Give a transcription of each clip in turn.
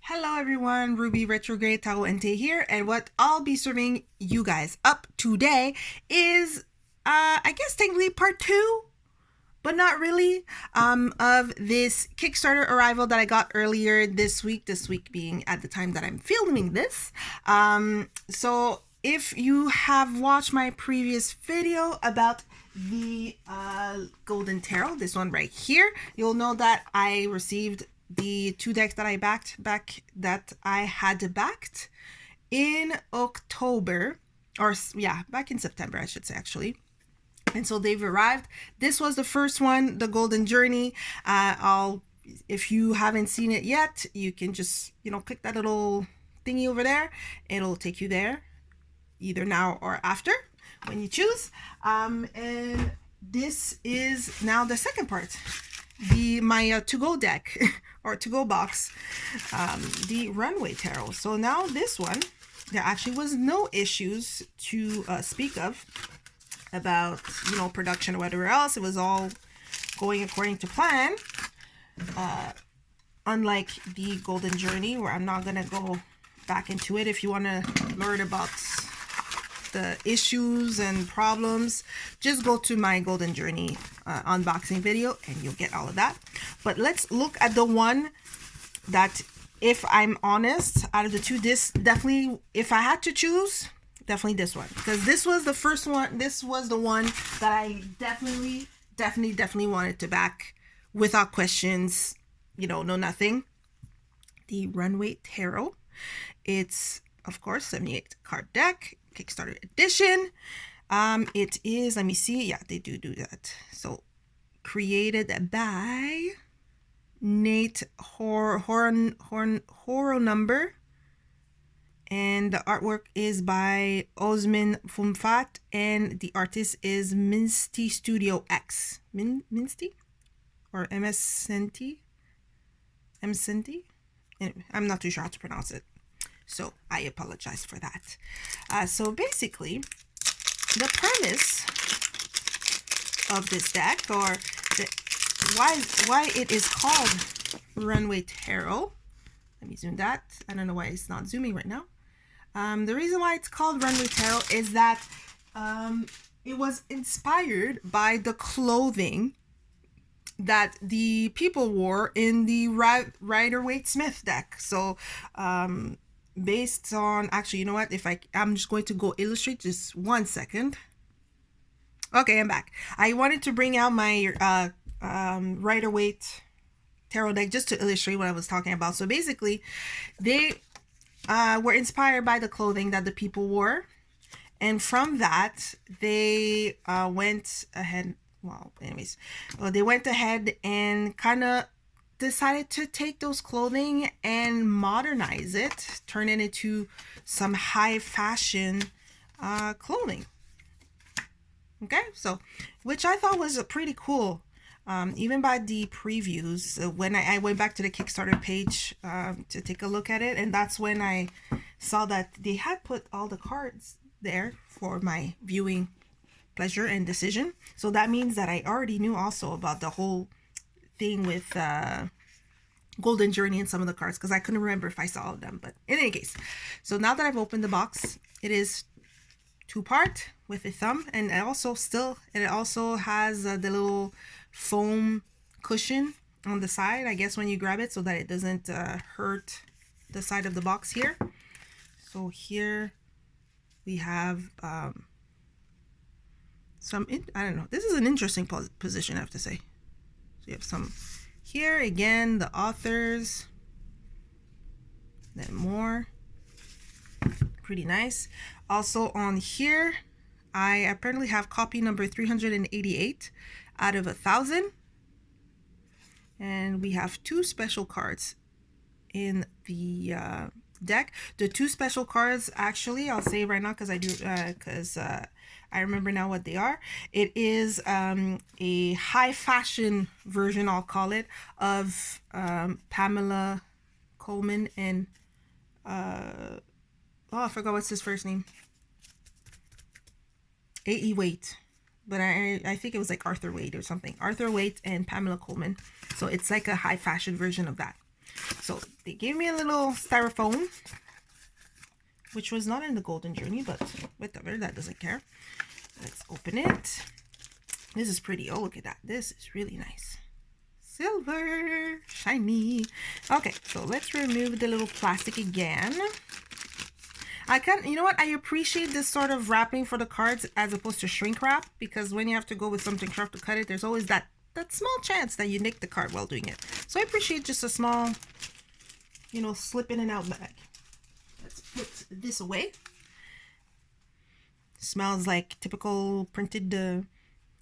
Hello everyone, Ruby Retrograde Tarot Ente here, and what I'll be serving you guys up today is, I guess technically part 2, but not really, of this Kickstarter arrival that I got earlier this week being at the time that I'm filming this. So if you have watched my previous video about the Golden Tarot, this one right here, you'll know that I received the 2 decks that I had backed in October, or yeah, back in September, I should say, actually. And so they've arrived. This was the first one, the Golden Journey. If you haven't seen it yet, you can just, click that little thingy over there. It'll take you there, either now or after, when you choose. And this is now the second part, my to-go deck or to-go box, the Runway Tarot. So now this one, there actually was no issues to speak of about, production or whatever else. It was all going according to plan. Unlike the Golden Journey, where I'm not gonna go back into it. If you want to learn about the issues and problems, just go to my Golden Journey unboxing video and you'll get all of that. But let's look at the one that, if I'm honest, out of the two, this definitely, if I had to choose, definitely this one, because this was the first one. This was the one that I definitely wanted to back without questions, no nothing. The Runway Tarot. It's, of course, 78 card deck, Kickstarter edition. It is, let me see, yeah, they do that. So created by Mate Horonumber, and the artwork is by Oomsin Phumphat, and the artist is Msnty Studio X. Msnty or Msnty. Anyway, I'm not too sure how to pronounce it, so I apologize for that. So basically, the premise of this deck, or why it is called Runway Tarot. Let me zoom that. I don't know why it's not zooming right now. The reason why it's called Runway Tarot is that it was inspired by the clothing that the people wore in the Rider-Waite-Smith deck. So based on, actually, you know what, I'm just going to go illustrate, just 1 second. Okay, I'm back. I wanted to bring out my Rider-Waite tarot deck just to illustrate what I was talking about. So basically, they were inspired by the clothing that the people wore, and from that they went ahead, they went ahead and kind of decided to take those clothing and modernize it, turn it into some high fashion clothing. Okay, so, which I thought was pretty cool. Even by the previews, when I went back to the Kickstarter page to take a look at it, and that's when I saw that they had put all the cards there for my viewing pleasure and decision. So that means that I already knew also about the whole thing with Golden Journey and some of the cards, because I couldn't remember if I saw all of them. But in any case, so now that I've opened the box, it is 2-part with a thumb, and it also has the little foam cushion on the side, I guess, when you grab it, so that it doesn't hurt the side of the box here. So here we have I don't know, this is an interesting position, I have to say. So you have some here, again, the authors, then more, pretty nice. Also on here, I apparently have copy number 388 out of 1,000, and we have 2 special cards in the deck. The 2 special cards, actually, I'll say right now, because I remember now what they are. It is a high fashion version, I'll call it, of Pamela Coleman and I forgot what's his first name. A.E. Waite. But I think it was like Arthur Waite or something. Arthur Waite and Pamela Coleman. So it's like a high fashion version of that. So they gave me a little styrofoam, which was not in the golden journey, but whatever, that doesn't care. Let's open it. This is pretty. Oh, look at that. This is really nice. Silver, shiny. Okay, so let's remove the little plastic again. You know what? I appreciate this sort of wrapping for the cards as opposed to shrink wrap, because when you have to go with something sharp to cut it, there's always that small chance that you nick the card while doing it. So I appreciate just a small, you know, slip in and out bag. Let's put this away. Smells like typical printed,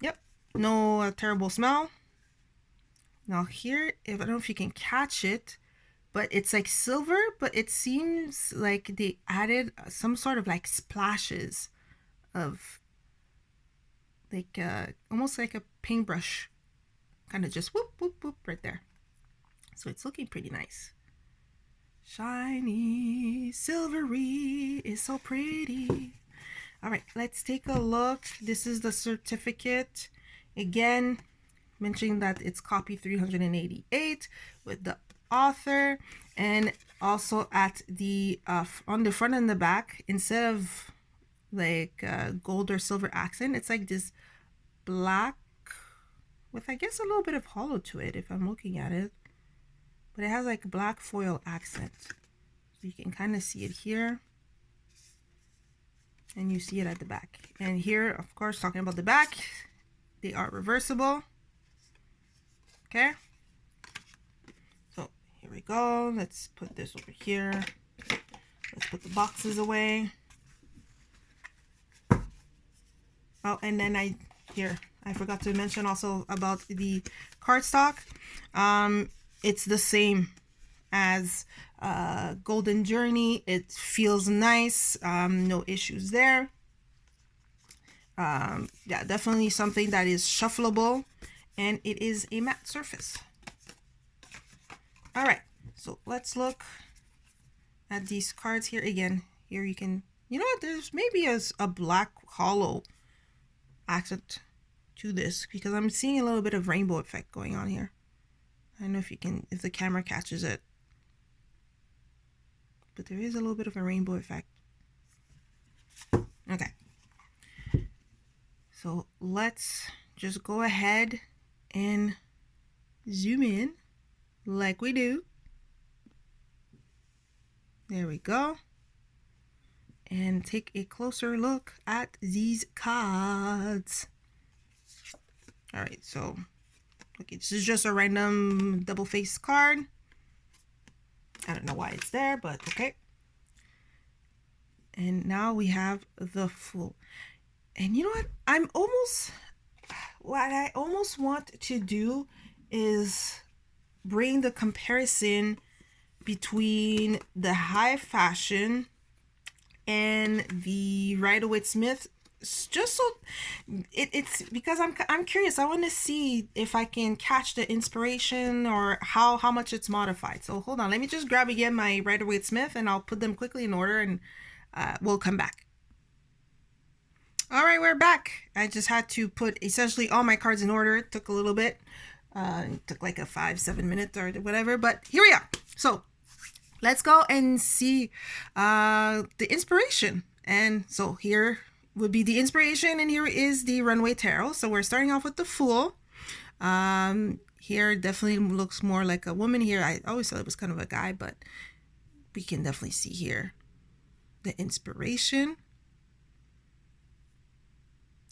yep, no terrible smell. Now here, I don't know if you can catch it, but it's like silver, but it seems like they added some sort of like splashes of like almost like a paintbrush, kind of just whoop whoop whoop right there. So it's looking pretty nice. Shiny, silvery, is so pretty. All right, let's take a look. This is the certificate. Again, mentioning that it's copy 388 with the author, and also at the on the front and the back, instead of like gold or silver accent, it's like this black with, I guess, a little bit of hollow to it if I'm looking at it, but it has like black foil accent. So you can kind of see it here, and you see it at the back. And here, of course, talking about the back, they are reversible. Okay, so here we go. Let's put this over here. Let's put the boxes away. Oh, and then I forgot to mention also about the cardstock. It's the same as Golden Journey. It feels nice. No issues there. Yeah, definitely something that is shuffleable, and it is a matte surface. All right, so let's look at these cards here again. Here you can, you know what, there's maybe a black hollow accent to this, because I'm seeing a little bit of rainbow effect going on here. I don't know if the camera catches it, but there is a little bit of a rainbow effect. Okay, so let's just go ahead and zoom in like we do. There we go. And take a closer look at these cards. All right, so okay, this is just a random double face card. I don't know why it's there, but okay. And now we have the Fool. And you know what? What I almost want to do is bring the comparison between the high fashion and the Rider-Waite-Smith, just so it's because I'm curious. I want to see if I can catch the inspiration or how much it's modified. So hold on, let me just grab again my Rider-Waite-Smith, and I'll put them quickly in order, and we'll come back. All right, we're back. I just had to put essentially all my cards in order. It took a little bit. It took like a 5-7 minutes or whatever, but here we are. So let's go and see the inspiration. And so here would be the inspiration, and here is the Runway Tarot. So we're starting off with the Fool. Here definitely looks more like a woman here. I always thought it was kind of a guy, but we can definitely see here the inspiration.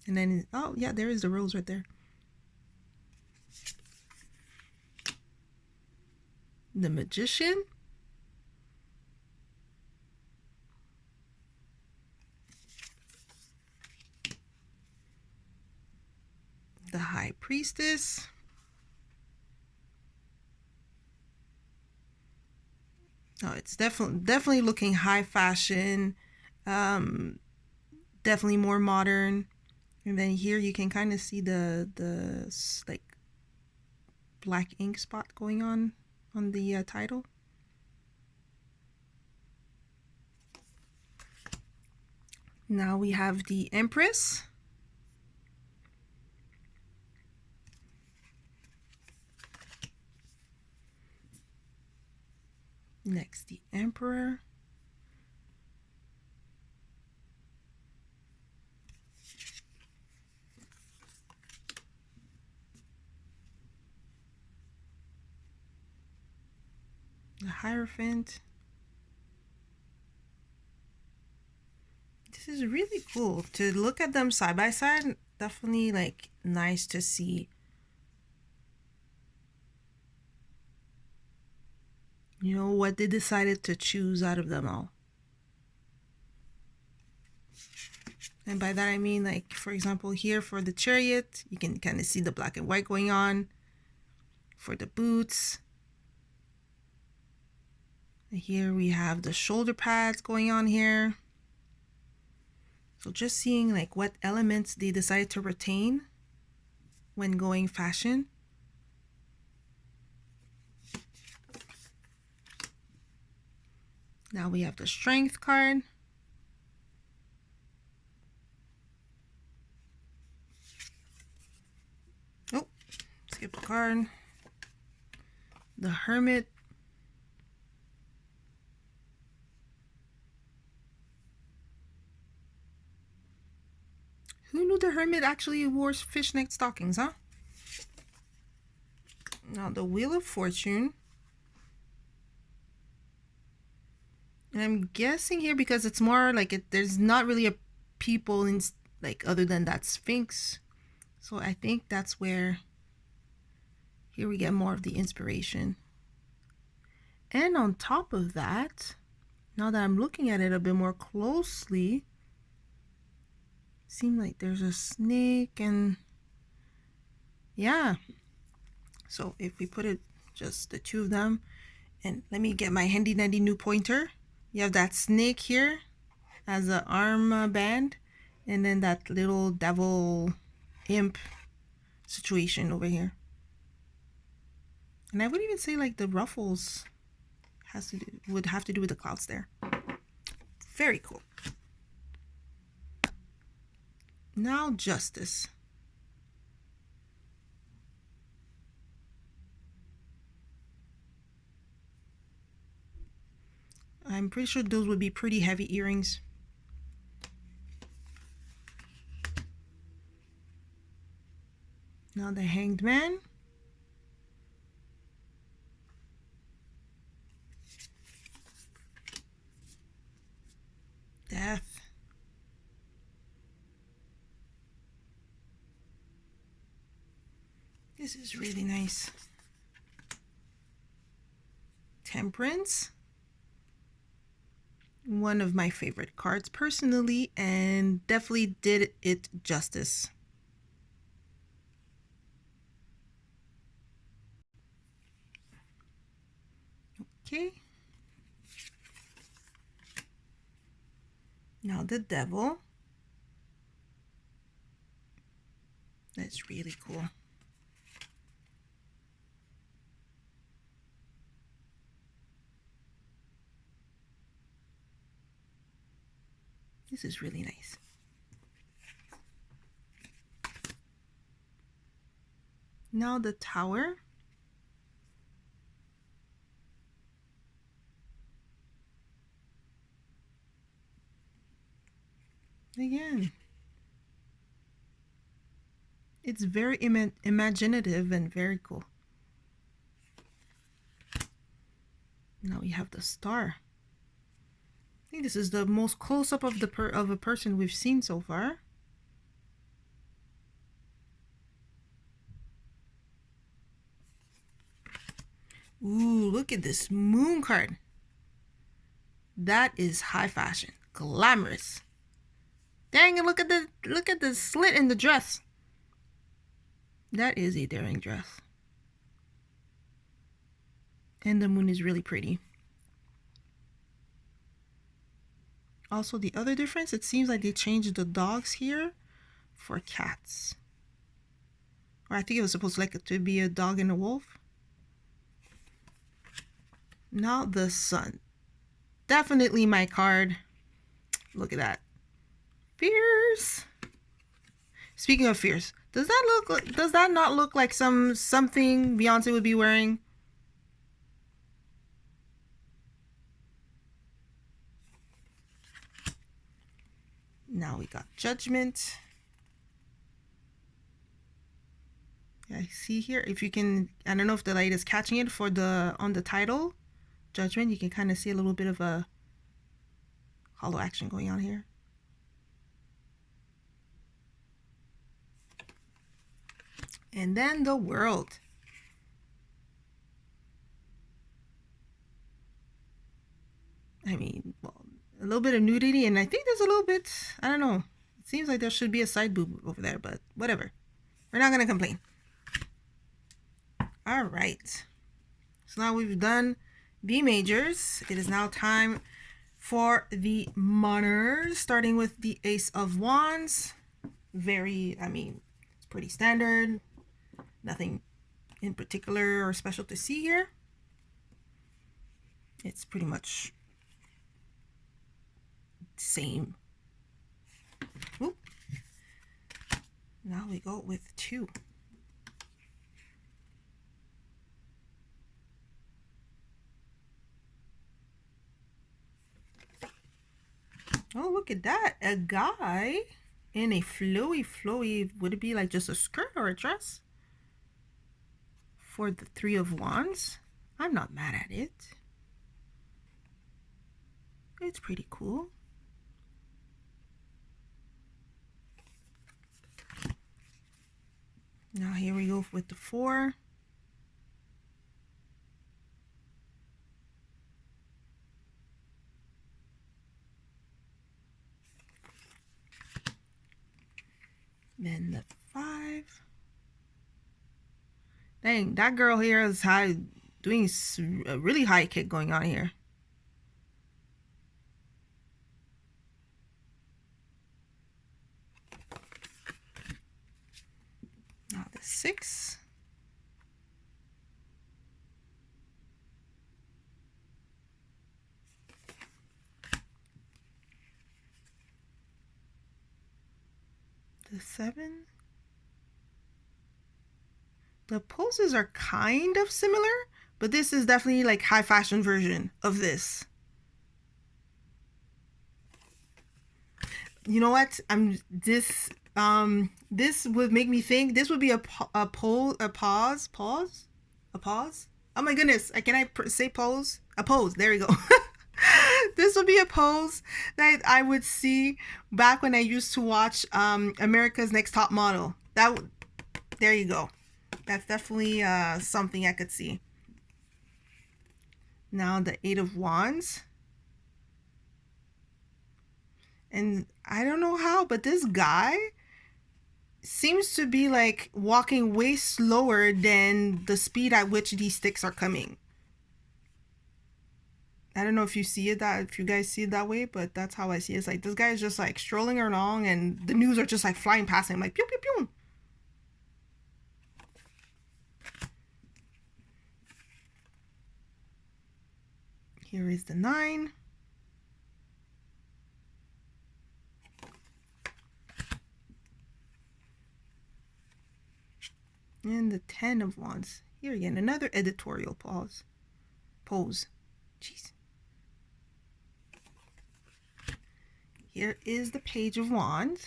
And then, oh yeah, there is the rose right there. The Magician. The High Priestess. Oh, it's definitely looking high fashion. Definitely more modern. And then here you can kind of see the like black ink spot going on the title. Now we have the Empress. Next, the Emperor. The Hierophant. This is really cool to look at them side by side. Definitely like nice to see, you know, what they decided to choose out of them all. And by that I mean, like, for example, here for the Chariot, you can kind of see the black and white going on. For the boots, here we have the shoulder pads going on here. So just seeing like what elements they decided to retain when going fashion. Now we have the Strength card. Oh, skip the card. The Hermit. Who knew the Hermit actually wore fishnet stockings, huh? Now the Wheel of Fortune. And I'm guessing here because it's more like there's not really a people in like other than that Sphinx. So I think that's where here we get more of the inspiration. And on top of that, now that I'm looking at it a bit more closely, seems like there's a snake and yeah. So if we put it just the two of them, and let me get my handy dandy new pointer. You have that snake here as an arm band, and then that little devil imp situation over here. And I would even say like the ruffles would have to do with the clouds there. Very cool. Now Justice. I'm pretty sure those would be pretty heavy earrings. Now the Hanged Man. Death. This is really nice. Temperance. One of my favorite cards personally, and definitely did it justice. Okay. Now the Devil. That's really cool. This is really nice. Now the Tower. Again, it's very imaginative and very cool. Now we have the Star. I think this is the most close-up of a person we've seen so far. Ooh, look at this Moon card. That is high fashion, glamorous. Dang, and look at the slit in the dress. That is a daring dress. And the moon is really pretty. Also, the other difference, it seems like they changed the dogs here for cats. Or I think it was supposed to be a dog and a wolf. Now the Sun. Definitely my card. Look at that. Fierce. Speaking of fierce, does that not look like something Beyonce would be wearing? Now we got Judgment. I see here, if you can, I don't know if the light is catching it for the, on the title, Judgment, you can kind of see a little bit of a hollow action going on here. And then the World. I mean, well, a little bit of nudity, and I think there's a little bit, I don't know, it seems like there should be a side boob over there, but whatever. We're not going to complain. All right. So now we've done the majors. It is now time for the minors, starting with the Ace of Wands. Very, I mean, it's pretty standard. Nothing in particular or special to see here. It's pretty much same. Oop. Now we go with 2. Oh, look at that. A guy in a flowy, would it be like just a skirt or a dress? For the 3 of Wands. I'm not mad at it. It's pretty cool. Now here we go with the 4. Then the 5. Dang, that girl here is high, doing a really high kick going on here. Now the 6. The 7. The poses are kind of similar, but this is definitely like high fashion version of this. You know what? This would make me think this would be a pause. Oh my goodness! Can I say pose? A pose. There we go. This would be a pose that I would see back when I used to watch America's Next Top Model. There you go. That's definitely something I could see. Now the 8 of Wands. And I don't know how, but this guy seems to be like walking way slower than the speed at which these sticks are coming. I don't know if you see it if you guys see it that way, but that's how I see it. It's like this guy is just like strolling along and the news are just like flying past him like pew pew pew. Here is the 9. And the 10 of Wands. Here again, another editorial pose. Jeez. Here is the Page of Wands.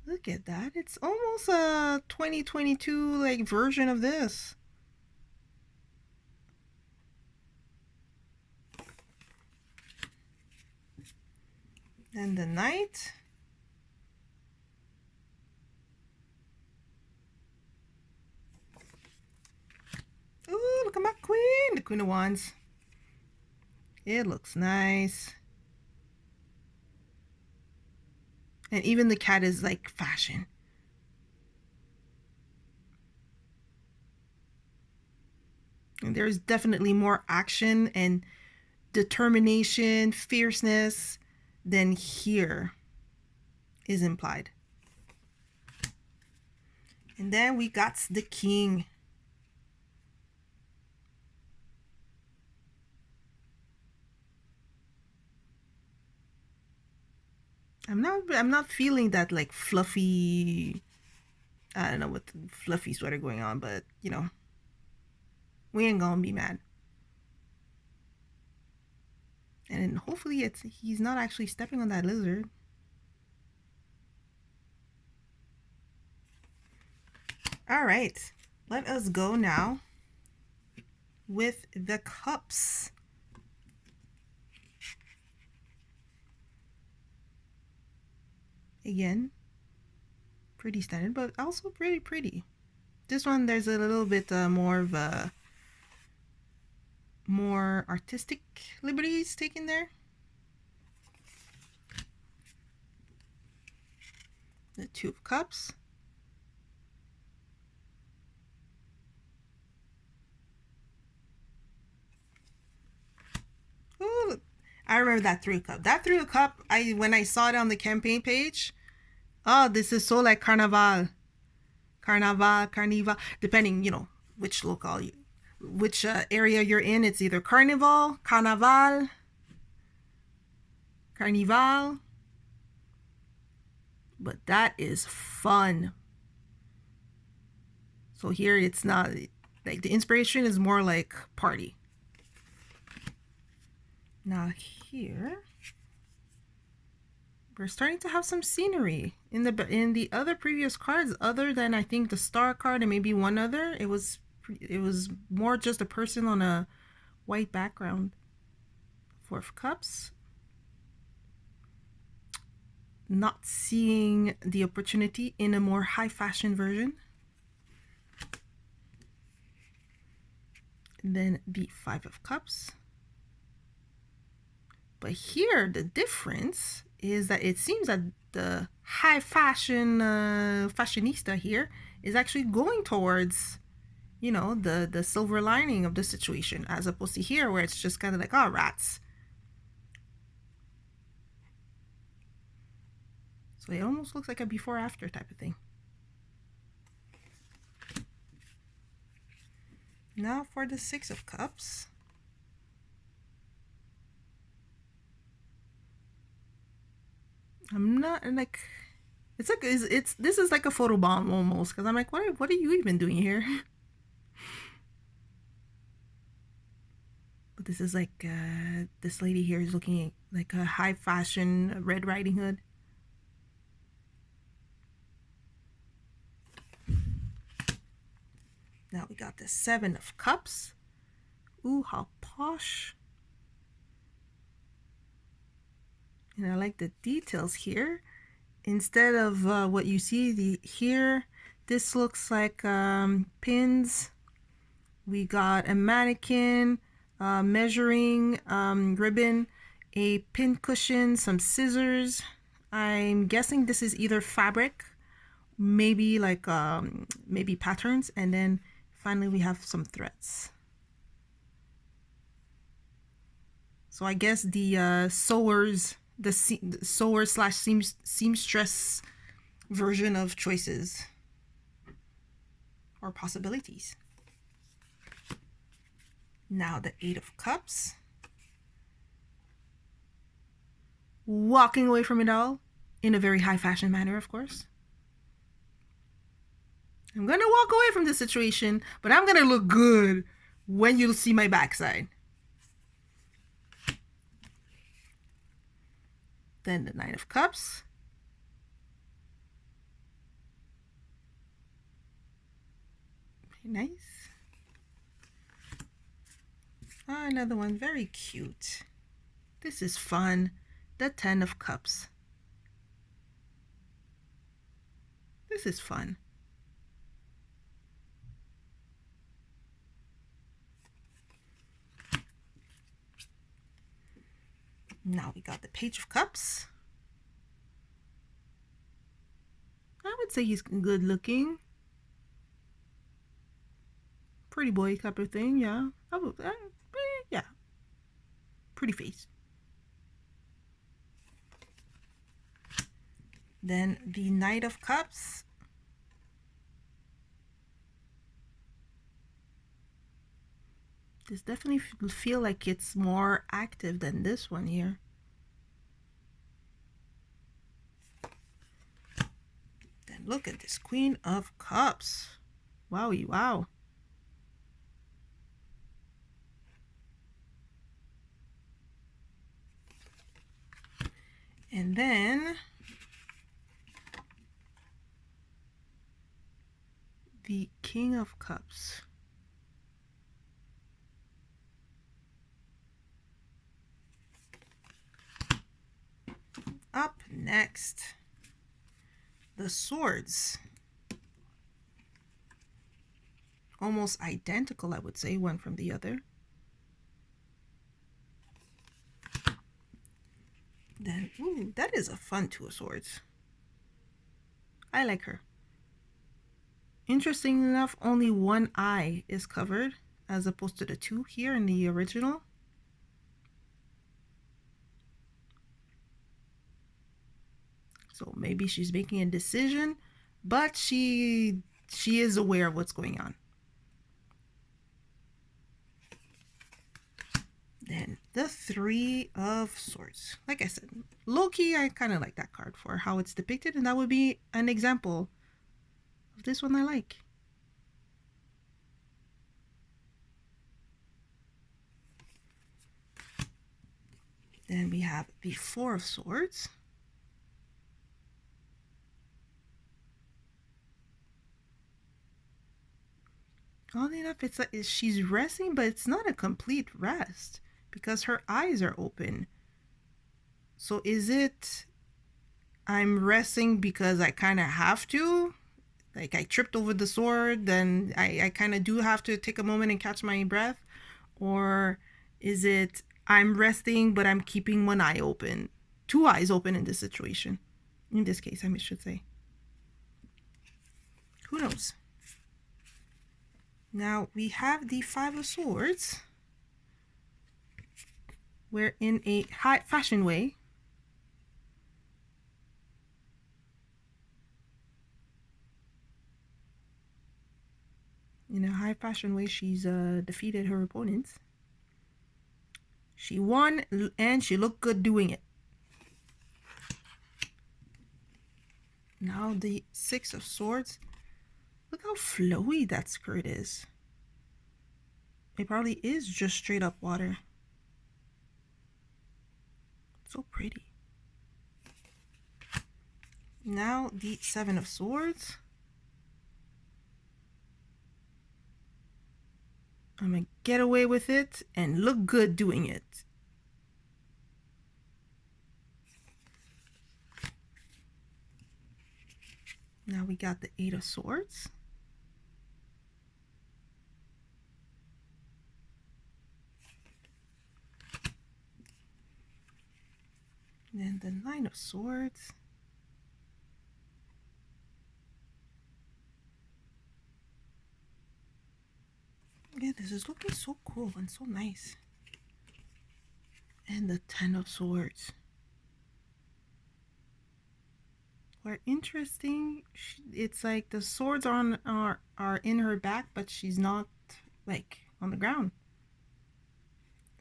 Look at that. It's almost a 2022 like version of this. And the Knight. Ooh, look at my Queen. The Queen of Wands. It looks nice. And even the cat is like fashion. And there's definitely more action and determination, fierceness than here is implied. And then we got the King. I'm not feeling that like fluffy, I don't know what the fluffy sweater going on, but you know, we ain't gonna be mad. And And hopefully he's not actually stepping on that lizard. All right, let us go now with the cups. Again, pretty standard, but also pretty pretty. This one, there's a little bit more of a more artistic liberties taken there. The Two of Cups. Ooh, I remember that Three of Cups. That Three of Cups, when I saw it on the campaign page, oh, this is so like Carnival, depending, you know, which local, which area you're in. It's either Carnival, Carnival. But that is fun. So here it's not like, the inspiration is more like party. Now here we're starting to have some scenery. In the other previous cards, other than I think the star card and maybe one other, it was more just a person on a white background. Four of Cups. Not seeing the opportunity in a more high fashion version. And then the Five of Cups. But here the difference is that it seems that the high fashion fashionista here is actually going towards, you know, the silver lining of the situation, as opposed to here where it's just kind of like, oh, rats. So it almost looks like a before after type of thing. Now for the Six of Cups. I'm not like, it's like, this is like a photo bomb almost, because I'm like, what are you even doing here? But this is like, this lady here is looking like a high fashion Red Riding Hood. Now we got the Seven of Cups. Ooh, how posh. And I like the details here. Instead of what you see here, this looks like pins. We got a mannequin, measuring ribbon, a pin cushion, some scissors. I'm guessing this is either fabric, maybe like maybe patterns, and then finally we have some threads. So I guess the sewers, the sewer slash seamstress version of choices or possibilities. Now the Eight of Cups. Walking away from it all in a very high fashion manner, of course. I'm gonna walk away from the situation, but I'm gonna look good when you see my backside. Then the Nine of Cups. Very nice. Another one, very cute. This is fun. The Ten of Cups. This is fun. Now we got the Page of Cups. I would say he's good looking. Pretty boy type of thing, yeah. Yeah. Pretty face. Then the Knight of Cups. This definitely feel like it's more active than this one here. Then look at this Queen of Cups. Wowie, wow. And then the King of Cups. Up next, the Swords. Almost identical, I would say, one from the other. Then, ooh, that is a fun Two of Swords. I like her. Interesting enough, only one eye is covered as opposed to the two here in the original. So maybe she's making a decision, but she is aware of what's going on. Then the Three of Swords. Like I said, low-key, I kind of like that card for how it's depicted, and that would be an example of this one I like. Then we have the Four of Swords. Oddly enough, it's like she's resting, but it's not a complete rest because her eyes are open. So is it I'm resting because I kind of have to? Like I tripped over the sword, then I kind of do have to take a moment and catch my breath? Or is it I'm resting, but I'm keeping one eye open? Two eyes open in this situation. In this case, I should say. Who knows? Now we have the Five of Swords. We're in a high fashion way. In a high fashion way, she's defeated her opponents. She won and she looked good doing it. Now the Six of Swords. Look how flowy that skirt is. It probably is just straight up water. So pretty. Now the Seven of Swords. I'm gonna get away with it and look good doing it. Now we got the Eight of Swords. Then the Nine of Swords. Yeah, this is looking so cool and so nice. And the Ten of Swords. Where interesting, it's like the swords are in her back, but she's not like on the ground.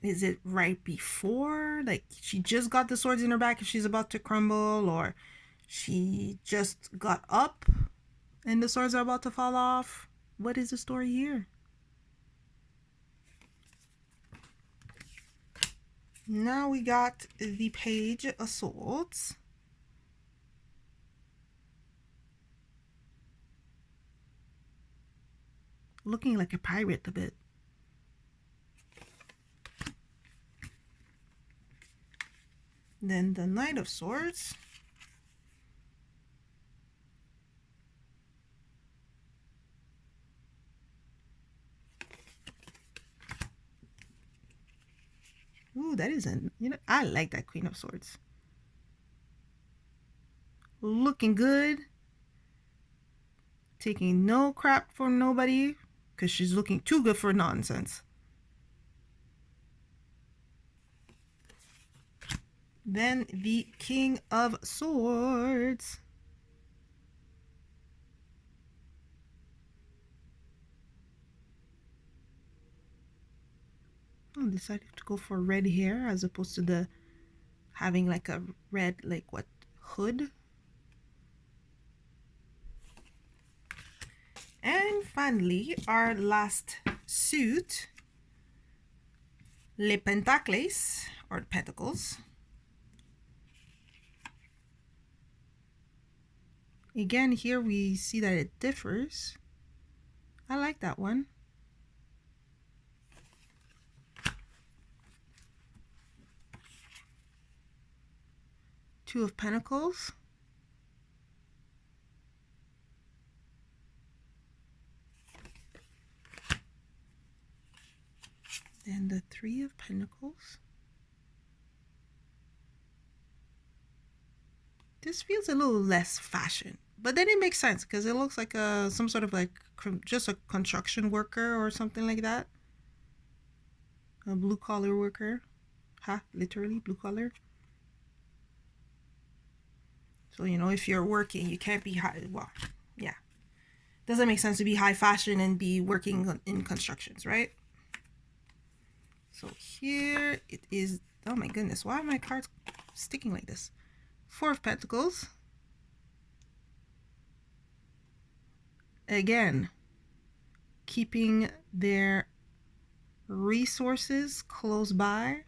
Is it right before, like she just got the swords in her back and she's about to crumble, or she just got up and the swords are about to fall off? What is the story here? Now we got the Page of Swords. Looking like a pirate a bit. Then the Knight of Swords. Ooh, that isn't, I like that Queen of Swords. Looking good. Taking no crap from nobody because she's looking too good for nonsense. Then the King of Swords. I decided to go for red hair as opposed to the having like a red, like what, hood. And finally, our last suit, Les Pentacles, or Pentacles. Again, here we see that it differs. I like that one. Two of Pentacles. And the Three of Pentacles. This feels a little less fashion, but then it makes sense because it looks like some sort of like just a construction worker or something like that. A blue collar worker. Literally blue collar. So, you know, if you're working, you can't be high. Well, yeah. Doesn't make sense to be high fashion and be working in constructions, right? So here it is. Oh my goodness, why are my cards sticking like this? Four of Pentacles. Again, keeping their resources close by.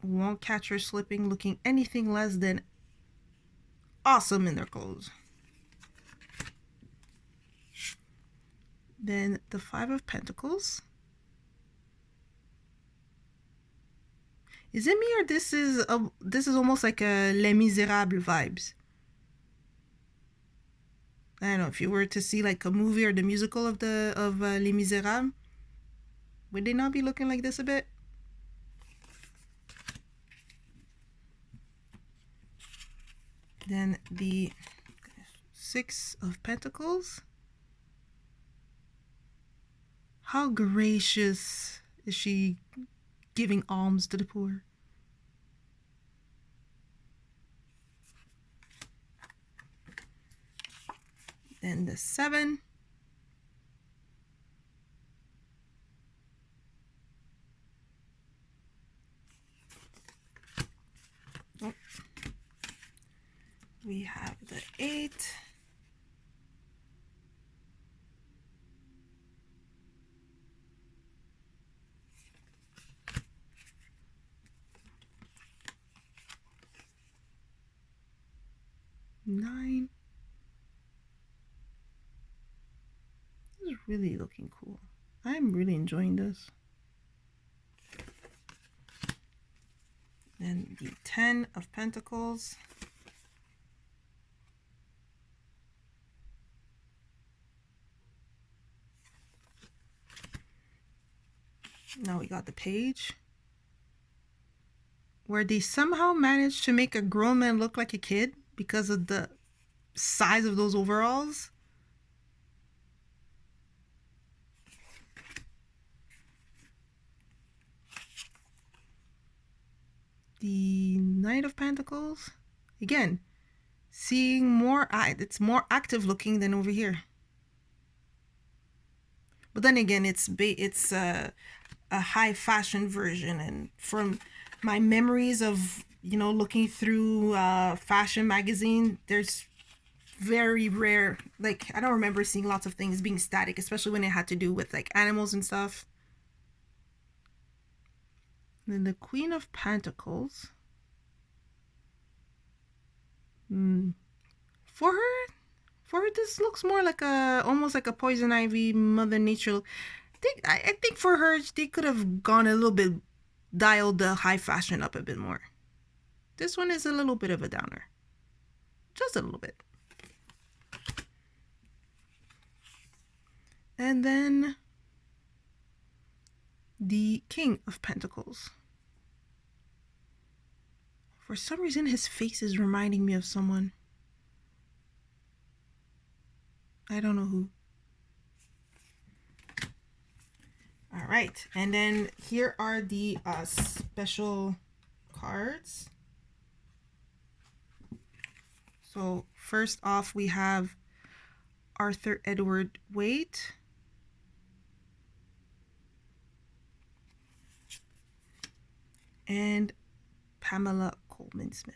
Won't catch her slipping, looking anything less than awesome in their clothes. Then the Five of Pentacles. Is it me, or this is almost like a Les Miserables vibes? I don't know, if you were to see like a movie or the musical of Les Miserables, would they not be looking like this a bit? Then the Six of Pentacles. How gracious is she, giving alms to the poor. Then the Seven. Oh. We have the Eight. Nine. This is really looking cool. I'm really enjoying this. Then the Ten of Pentacles. Now we got the Page, where they somehow managed to make a grown man look like a kid because of the size of those overalls. The Knight of Pentacles. Again, seeing more, it's more active looking than over here. But then again, it's a high fashion version, and from my memories of, you know, looking through fashion magazine, there's very rare, like, I don't remember seeing lots of things being static, especially when it had to do with like animals and stuff. And then the Queen of Pentacles. For her, this looks more like almost like a Poison Ivy, Mother Nature. I think for her, they could have gone a little bit, dialed the high fashion up a bit more. This one is a little bit of a downer. Just a little bit. And then the King of Pentacles. For some reason, his face is reminding me of someone. I don't know who. All right, and then here are the special cards. So first off, we have Arthur Edward Waite. And Pamela Coleman Smith.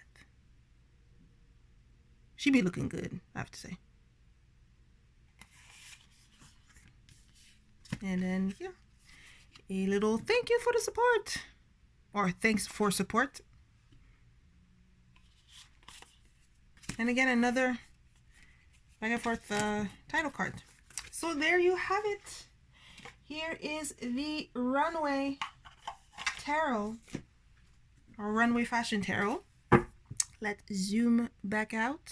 She be looking good, I have to say. And then here, a little thank you for the support, or thanks for support. And again, another back and forth title card. So there you have it. Here is the Runway Tarot, or Runway Fashion Tarot. Let's zoom back out.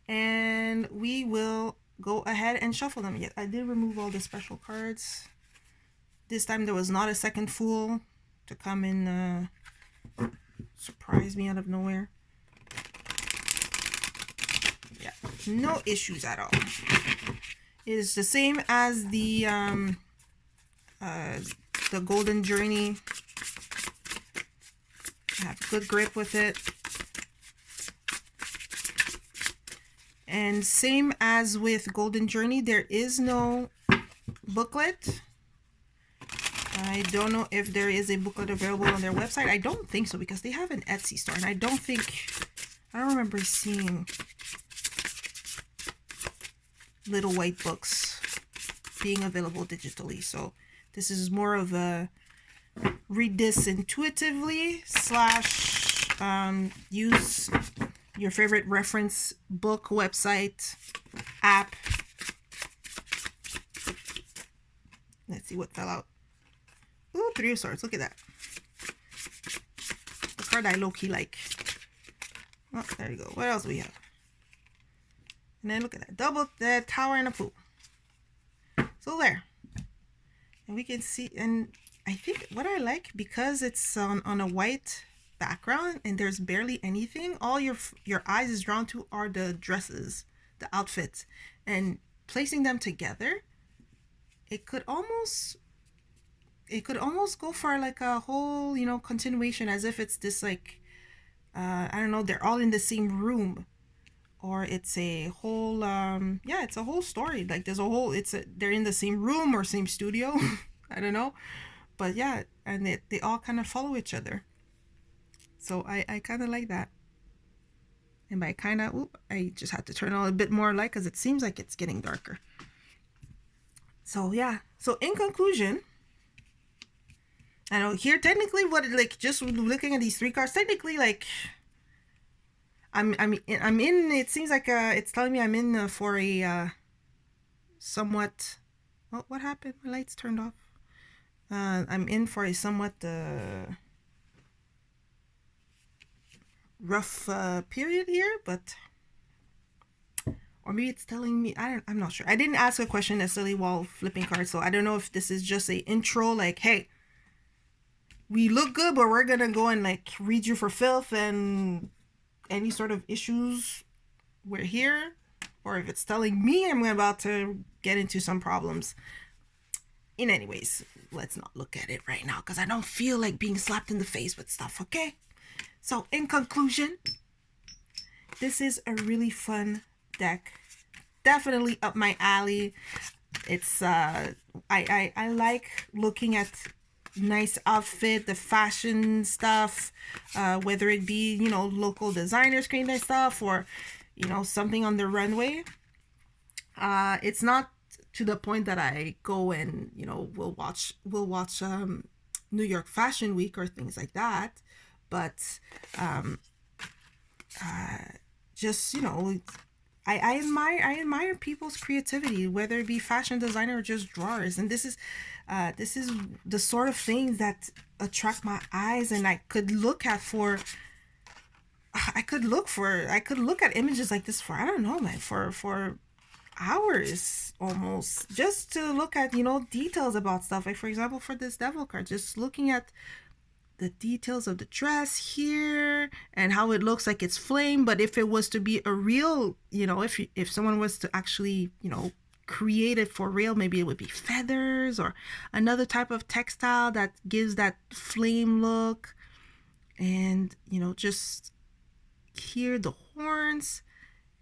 And we will go ahead and shuffle them. Yet I did remove all the special cards. This time there was not a second Fool to come and surprise me out of nowhere. Yeah, no issues at all. It is the same as the Golden Journey. I have good grip with it. And same as with Golden Journey, there is no booklet. I don't know if there is a booklet available on their website. I don't think so, because they have an Etsy store, and I don't remember seeing little white books being available digitally. So this is more of a read this intuitively / use your favorite reference book, website, app. Let's see what fell out. Ooh, 3 of Swords. Look at that. The card I low-key like. Oh, there you go. What else do we have? And then look at that. Double the Tower and a Fool. So there. And we can see, and I think what I like, because it's on a white background and there's barely anything, all your eyes is drawn to are the dresses, the outfits, and placing them together, it could almost go for like a whole, you know, continuation, as if it's this like I don't know, they're all in the same room, or it's a whole yeah, it's a whole story, like there's a whole, they're in the same room or same studio. I don't know, but yeah, and they all kind of follow each other. So I kind of like that. And by kind of, I just had to turn on a bit more light because it seems like it's getting darker. So yeah, so in conclusion, I know here technically what, like, just looking at these 3 cards, technically, like, I'm in, it seems like it's telling me I'm in for a somewhat, oh, what happened? My lights turned off. I'm in for a somewhat rough period here, but, or maybe it's telling me, I'm not sure. I didn't ask a question necessarily while flipping cards, so I don't know if this is just a intro, like, hey, we look good, but we're gonna go and like read you for filth and any sort of issues, we're here, or if it's telling me I'm about to get into some problems. In any ways, let's not look at it right now, because I don't feel like being slapped in the face with stuff, okay? So in conclusion, this is a really fun deck, definitely up my alley. It's I like looking at nice outfit, the fashion stuff, whether it be, you know, local designers creating their stuff, or, you know, something on the runway. It's not to the point that I go and, you know, we'll watch New York Fashion Week or things like that, but just, you know, I admire people's creativity, whether it be fashion designer or just drawers. And this is the sort of things that attract my eyes, and I could look at images like this for, I don't know, man, for hours almost, just to look at, you know, details about stuff. Like, for example, for this devil card, just looking at the details of the dress here and how it looks like it's flame, but if it was to be a real, you know, if someone was to actually, you know, create it for real, maybe it would be feathers or another type of textile that gives that flame look. And, you know, just here, the horns,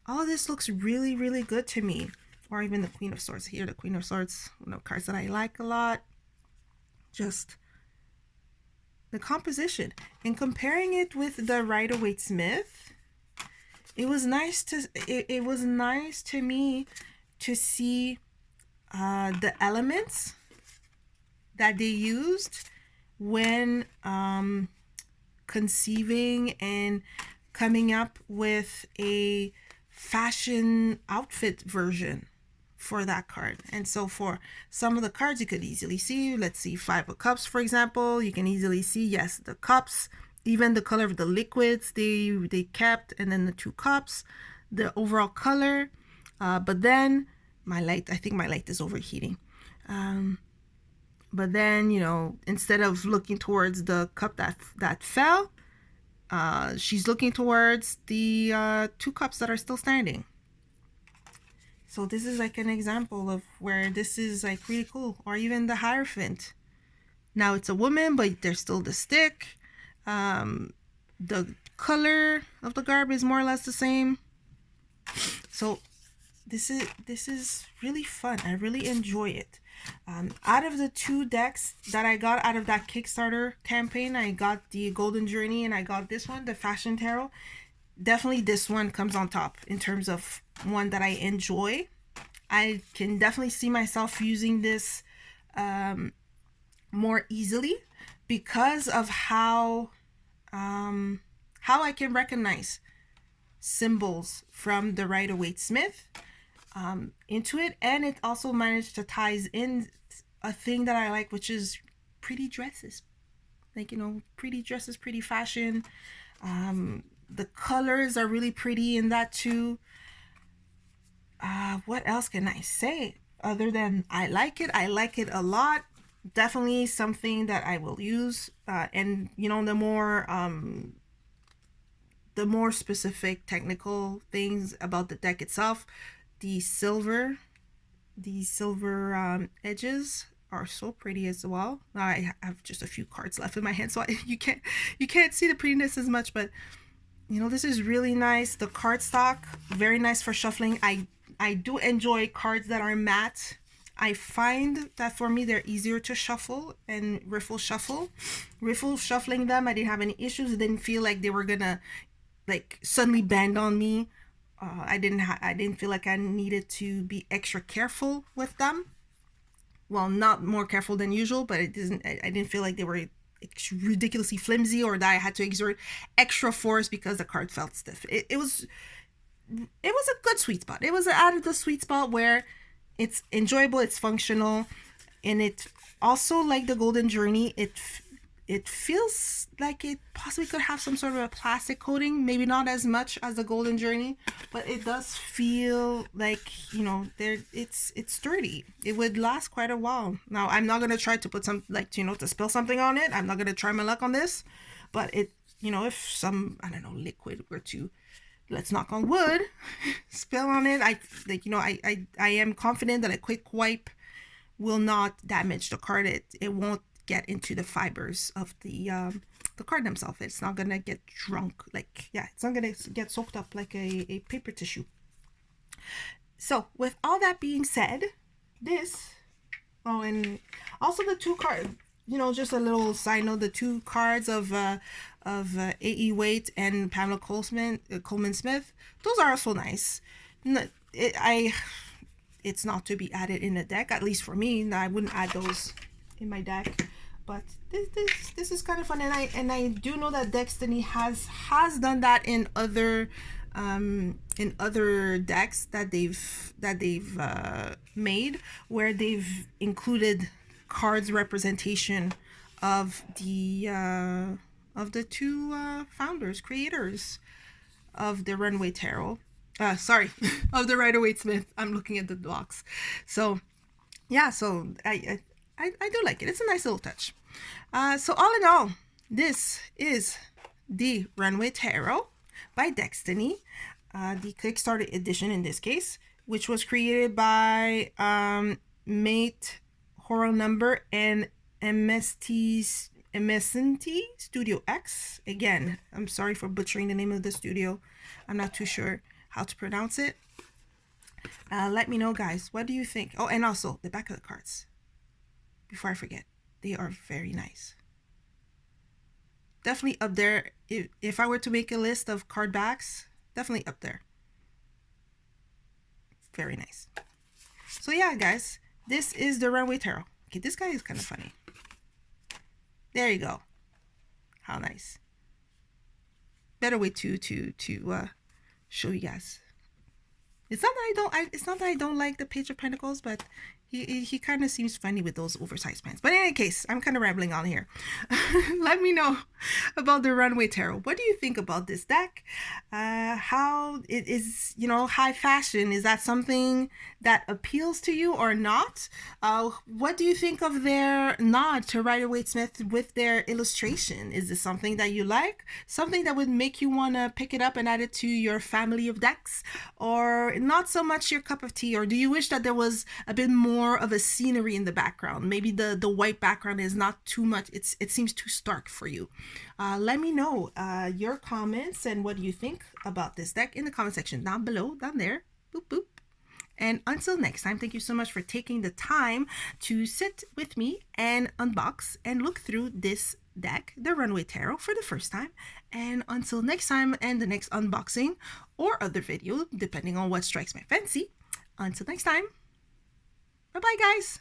all of this looks really, really good to me. Or even the Queen of Swords here, the Queen of Swords, one of the cards that I like a lot. Just the composition, and comparing it with the Rider-Waite-Smith, it was nice to me to see the elements that they used when conceiving and coming up with a fashion outfit version for that card. And so for some of the cards, you could easily see, let's see, 5 of Cups, for example. You can easily see, yes, the cups, even the color of the liquids they kept, and then the 2 cups, the overall color. But then I think my light is overheating. But then, you know, instead of looking towards the cup that fell, she's looking towards the 2 cups that are still standing. So this is like an example of where this is like really cool. Or even the Hierophant. Now it's a woman, but there's still the stick. The color of the garb is more or less the same. So this is really fun. I really enjoy it. Out of the 2 decks that I got out of that Kickstarter campaign, I got the Golden Journey and I got this one, the Fashion Tarot. Definitely this one comes on top in terms of one that I enjoy. I can definitely see myself using this more easily because of how I can recognize symbols from the Rider-Waite-Smith into it, and it also managed to ties in a thing that I like, which is pretty dresses. Like, you know, pretty dresses, pretty fashion. The colors are really pretty in that too. What else can I say other than I like it? I like it a lot. Definitely something that I will use. And you know, the more specific technical things about the deck itself, the silver edges are so pretty as well. I have just a few cards left in my hand, so you can't see the prettiness as much, but you know, this is really nice. The cardstock, very nice for shuffling. I do enjoy cards that are matte. I find that for me, they're easier to shuffle and riffle shuffle. Riffle shuffling them, I didn't have any issues. It didn't feel like they were gonna like suddenly bend on me. I didn't feel like I needed to be extra careful with them. Well, not more careful than usual, but I didn't feel like they were ridiculously flimsy or that I had to exert extra force because the card felt stiff. It was a good sweet spot. It was out of the sweet spot where it's enjoyable, it's functional, and it also, like the Golden Journey, it feels like it possibly could have some sort of a plastic coating, maybe not as much as the Golden Journey, but it does feel like, you know, it's sturdy. It would last quite a while. Now, I'm not going to try to put some, like, you know, to spill something on it. I'm not going to try my luck on this, but it, you know, if some, I don't know, liquid were to, let's knock on wood, spill on it, I am confident that a quick wipe will not damage the card. It won't get into the fibers of the card themselves. It's not gonna get drunk, like, yeah, it's not gonna get soaked up like a paper tissue. So with all that being said, and also the 2 cards, you know, just a little side note, the 2 cards of A.E. Waite and Pamela Coleman Smith, those are also nice. It's not to be added in the deck, at least for me. I wouldn't add those in my deck, but this is kind of fun, and I do know that Deckstiny has done that in other decks that they've made, where they've included cards representation of the 2 creators of the Runway Tarot. Of the Rider-Waite-Smith. I'm looking at the box. So yeah, so I do like it. It's a nice little touch. So all in all, this is the Runway Tarot by Deckstiny, the Kickstarter edition in this case, which was created by Mate Horonumber and Msnty Studio X. Again, I'm sorry for butchering the name of the studio. I'm not too sure how to pronounce it. Let me know, guys. What do you think? Oh, and also the back of the cards. Before I forget, they are very nice. Definitely up there. If I were to make a list of card backs, definitely up there. Very nice. So yeah, guys, this is the Runway Tarot. Okay, this guy is kind of funny. There you go. How nice. better way to show you guys. It's not that I don't like the Page of Pentacles, but he kind of seems funny with those oversized pants. But in any case, I'm kind of rambling on here. Let me know about the Runway Tarot. What do you think about this deck? How it is, you know, high fashion. Is that something that appeals to you or not? What do you think of their nod to Rider-Waite-Smith with their illustration? Is this something that you like? Something that would make you want to pick it up and add it to your family of decks? Or not so much your cup of tea? Or do you wish that there was a bit more of a scenery in the background? Maybe the white background is not too much. It seems too stark for you. Let me know your comments and what you think about this deck in the comment section down below, down there. Boop, boop. And until next time, thank you so much for taking the time to sit with me and unbox and look through this deck, the Runway Tarot, for the first time. And until next time and the next unboxing or other video, depending on what strikes my fancy. Until next time. Bye-bye, guys.